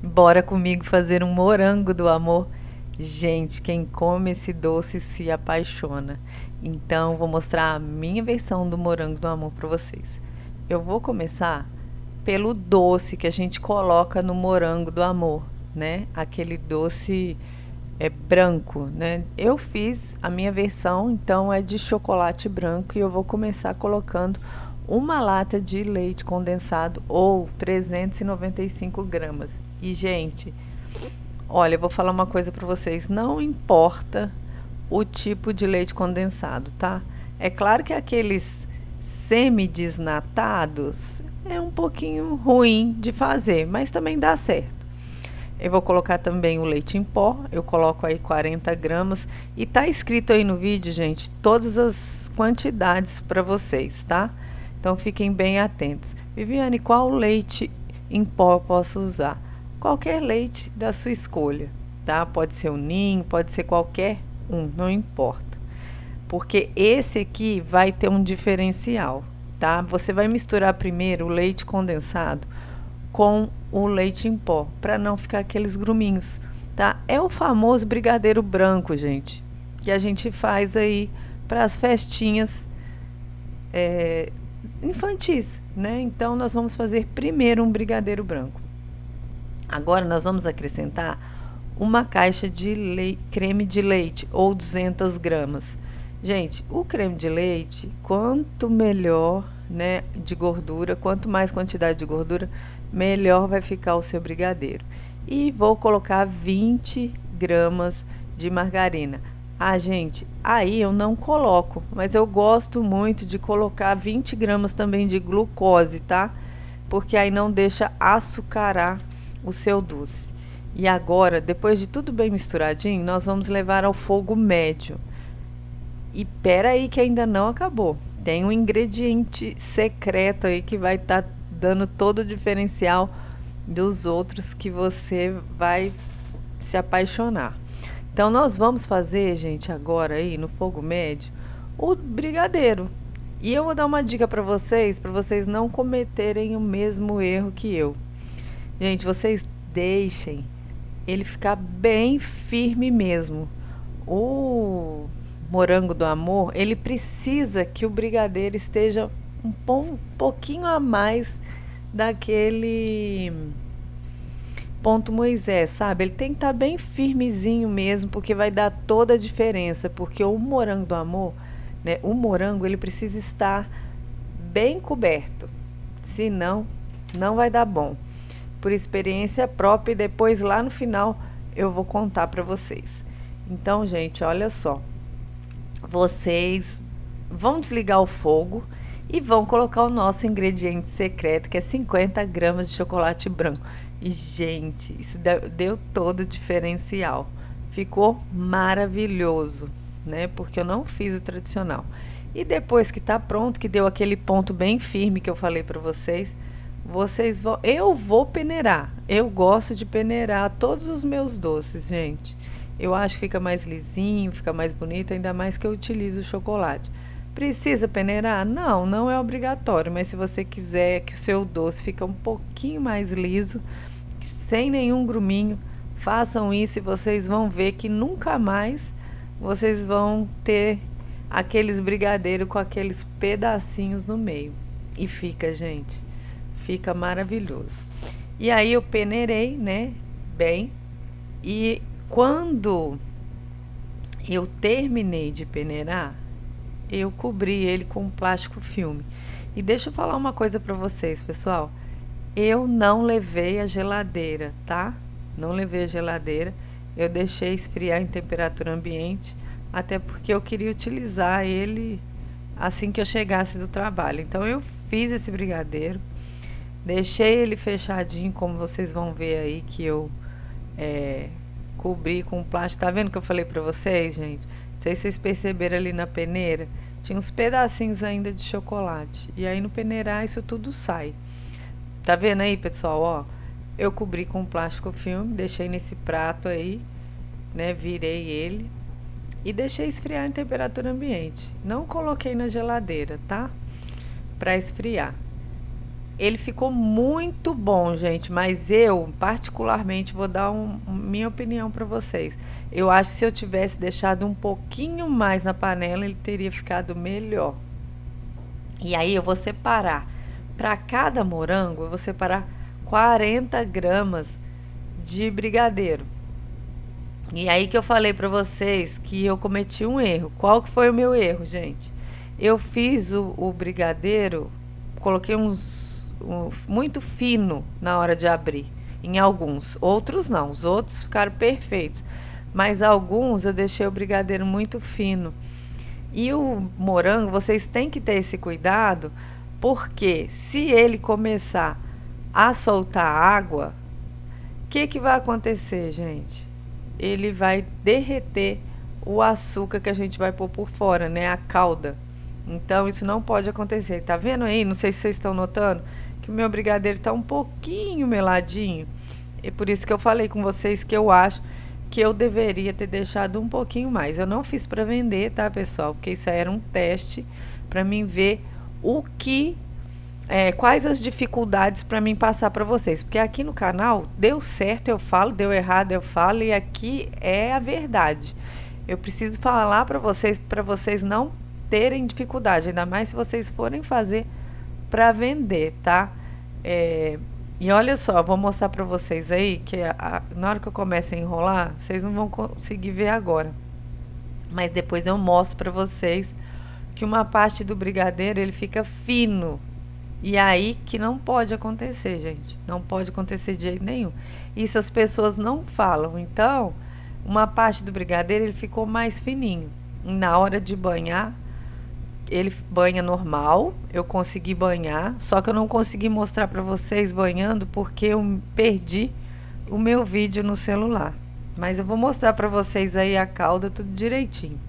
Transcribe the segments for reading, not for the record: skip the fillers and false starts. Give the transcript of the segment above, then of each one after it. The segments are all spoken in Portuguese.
Bora comigo fazer um morango do amor. Gente, quem come esse doce se apaixona. Então, vou mostrar a minha versão do morango do amor para vocês. Eu vou começar pelo doce que a gente coloca no morango do amor, né? Aquele doce branco, né? Eu fiz a minha versão, então é de chocolate branco e eu vou começar colocando uma lata de leite condensado ou 395 gramas. E, gente, olha, eu vou falar uma coisa para vocês. Não importa o tipo de leite condensado, tá? É claro que aqueles semi-desnatados é um pouquinho ruim de fazer, mas também dá certo. Eu vou colocar também o leite em pó, eu coloco aí 40 gramas. E tá escrito aí no vídeo, gente, todas as quantidades para vocês, tá? Então fiquem bem atentos. Viviane, qual leite em pó eu posso usar? Qualquer leite da sua escolha, tá? Pode ser o ninho, pode ser qualquer um, não importa. Porque esse aqui vai ter um diferencial, tá? Você vai misturar primeiro o leite condensado com o leite em pó, para não ficar aqueles gruminhos, tá? É o famoso brigadeiro branco, gente, que a gente faz aí para as festinhas infantis, né? Então nós vamos fazer primeiro um brigadeiro branco. Agora nós vamos acrescentar uma caixa de creme de leite ou 200 gramas. Gente, o creme de leite, quanto melhor, né, de gordura, quanto mais quantidade de gordura, melhor vai ficar o seu brigadeiro. E vou colocar 20 gramas de margarina. Ah, gente, aí eu não coloco, mas eu gosto muito de colocar 20 gramas também de glucose, tá? Porque aí não deixa açucarar o seu doce. E agora, depois de tudo bem misturadinho, nós vamos levar ao fogo médio. E pera aí que ainda não acabou. Tem um ingrediente secreto aí que vai estar dando todo o diferencial dos outros que você vai se apaixonar. Então nós vamos fazer, gente, agora aí no fogo médio, o brigadeiro. E eu vou dar uma dica para vocês não cometerem o mesmo erro que eu. Gente, vocês deixem ele ficar bem firme mesmo. O morango do amor, ele precisa que o brigadeiro esteja um pouquinho a mais daquele ponto Moisés, sabe? Ele tem que estar bem firmezinho mesmo, porque vai dar toda a diferença. Porque o morango do amor, né? O morango, ele precisa estar bem coberto. Senão, não vai dar bom. Por experiência própria, e depois lá no final eu vou contar para vocês. Então, gente, olha só. Vocês vão desligar o fogo e vão colocar o nosso ingrediente secreto, que é 50 gramas de chocolate branco. E, gente, isso deu todo o diferencial. Ficou maravilhoso, né? Porque eu não fiz o tradicional. E depois que tá pronto, que deu aquele ponto bem firme que eu falei para vocês vão. Eu vou peneirar. Eu gosto de peneirar todos os meus doces, gente. Eu acho que fica mais lisinho, fica mais bonito, ainda mais que eu utilizo o chocolate. Precisa peneirar? Não, não é obrigatório, mas se você quiser que o seu doce fique um pouquinho mais liso, sem nenhum gruminho, façam isso e vocês vão ver que nunca mais vocês vão ter aqueles brigadeiros com aqueles pedacinhos no meio. E fica, gente, fica maravilhoso. E aí eu peneirei, né, bem, e quando eu terminei de peneirar, eu cobri ele com plástico filme. E deixa eu falar uma coisa para vocês, pessoal. Eu não levei a geladeira, tá? Não levei a geladeira. Eu deixei esfriar em temperatura ambiente, até porque eu queria utilizar ele assim que eu chegasse do trabalho. Então eu fiz esse brigadeiro, deixei ele fechadinho, como vocês vão ver aí que eu cobri com plástico. Tá vendo que eu falei pra vocês, gente? Não sei se vocês perceberam ali na peneira. Tinha uns pedacinhos ainda de chocolate. E aí no peneirar isso tudo sai. Tá vendo aí, pessoal? Ó, eu cobri com plástico filme, deixei nesse prato aí, né? Virei ele e deixei esfriar em temperatura ambiente. Não coloquei na geladeira, tá? Pra esfriar. Ele ficou muito bom, gente, mas eu, particularmente, vou dar minha opinião para vocês. Eu acho que se eu tivesse deixado um pouquinho mais na panela, ele teria ficado melhor. E aí eu vou separar, para cada morango, eu vou separar 40 gramas de brigadeiro. E aí que eu falei para vocês que eu cometi um erro. Qual que foi o meu erro, gente? Eu fiz o brigadeiro, coloquei muito fino na hora de abrir. Em alguns, outros não, os outros ficaram perfeitos. Mas alguns eu deixei o brigadeiro muito fino. E o morango, vocês têm que ter esse cuidado, porque se ele começar a soltar água, o que vai acontecer, gente? Ele vai derreter o açúcar que a gente vai pôr por fora, né? A calda. Então, isso não pode acontecer. Tá vendo aí? Não sei se vocês estão notando que o meu brigadeiro tá um pouquinho meladinho. É por isso que eu falei com vocês que eu acho que eu deveria ter deixado um pouquinho mais. Eu não fiz para vender, tá, pessoal? Porque isso aí era um teste para mim ver o que quais as dificuldades para mim passar para vocês, porque aqui no canal deu certo eu falo, deu errado eu falo, e aqui é a verdade. Eu preciso falar para vocês não terem dificuldade, ainda mais se vocês forem fazer para vender, tá? E olha só, vou mostrar para vocês aí que na hora que eu começo a enrolar, vocês não vão conseguir ver agora, mas depois eu mostro para vocês que uma parte do brigadeiro ele fica fino. E aí que não pode acontecer, gente. Não pode acontecer de jeito nenhum. Isso as pessoas não falam. Então, uma parte do brigadeiro ele ficou mais fininho. E na hora de banhar, ele banha normal. Eu consegui banhar, só que eu não consegui mostrar para vocês banhando porque eu perdi o meu vídeo no celular. Mas eu vou mostrar para vocês aí a calda tudo direitinho.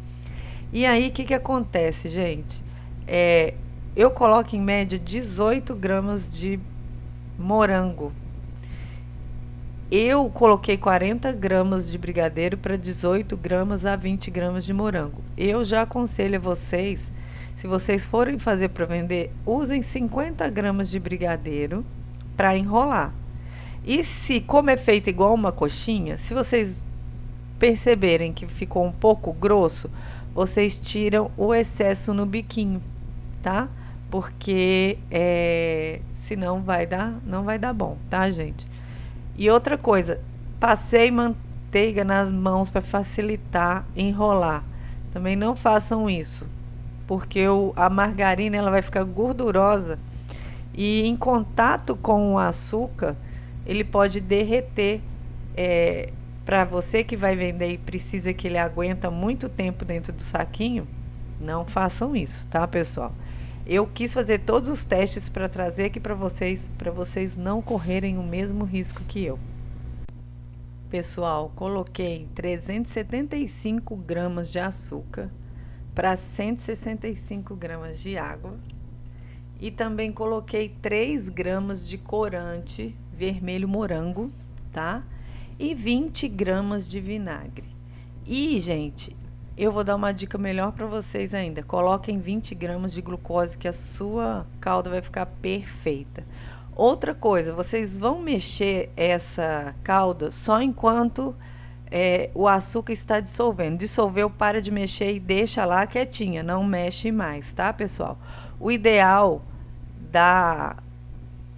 E aí o que acontece, gente? Eu coloco em média 18 gramas de morango. Eu coloquei 40 gramas de brigadeiro para 18 gramas a 20 gramas de morango. Eu já aconselho a vocês, se vocês forem fazer para vender, usem 50 gramas de brigadeiro para enrolar. E se, como é feito igual uma coxinha, se vocês perceberem que ficou um pouco grosso, vocês tiram o excesso no biquinho, tá? Porque senão não vai dar bom, tá, gente? E outra coisa, passei manteiga nas mãos para facilitar enrolar. Também não façam isso, porque a margarina ela vai ficar gordurosa e em contato com o açúcar ele pode derreter. Para você que vai vender e precisa que ele aguenta muito tempo dentro do saquinho, não façam isso, tá, pessoal? Eu quis fazer todos os testes para trazer aqui para vocês não correrem o mesmo risco que eu. Pessoal, coloquei 375 gramas de açúcar para 165 gramas de água. E também coloquei 3 gramas de corante vermelho morango, tá? E 20 gramas de vinagre. E, gente, eu vou dar uma dica melhor para vocês ainda. Coloquem 20 gramas de glucose que a sua calda vai ficar perfeita. Outra coisa, vocês vão mexer essa calda só enquanto o açúcar está dissolvendo. Dissolveu, para de mexer e deixa lá quietinha, não mexe mais, tá, pessoal? O ideal da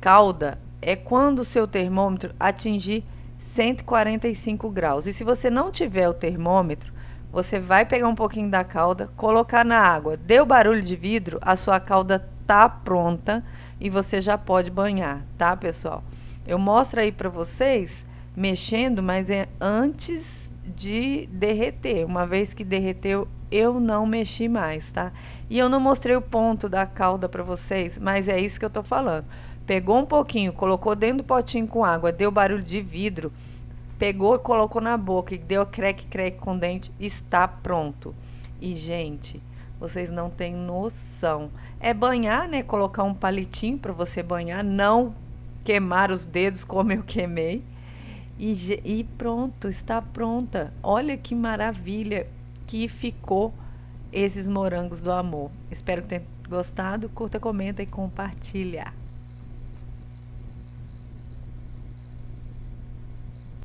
calda é quando o seu termômetro atingir 145 graus. E se você não tiver o termômetro, você vai pegar um pouquinho da calda, colocar na água. Deu barulho de vidro, a sua calda tá pronta e você já pode banhar, tá, pessoal? Eu mostro aí para vocês mexendo, mas é antes de derreter. Uma vez que derreteu, eu não mexi mais, tá? E eu não mostrei o ponto da calda para vocês, mas é isso que eu tô falando. Pegou um pouquinho, colocou dentro do potinho com água, deu barulho de vidro, pegou e colocou na boca e deu creque com o dente, está pronto. E, gente, vocês não têm noção. É banhar, né? Colocar um palitinho para você banhar, não queimar os dedos como eu queimei. E pronto, está pronta. Olha que maravilha que ficou esses morangos do amor. Espero que tenham gostado. Curta, comenta e compartilha.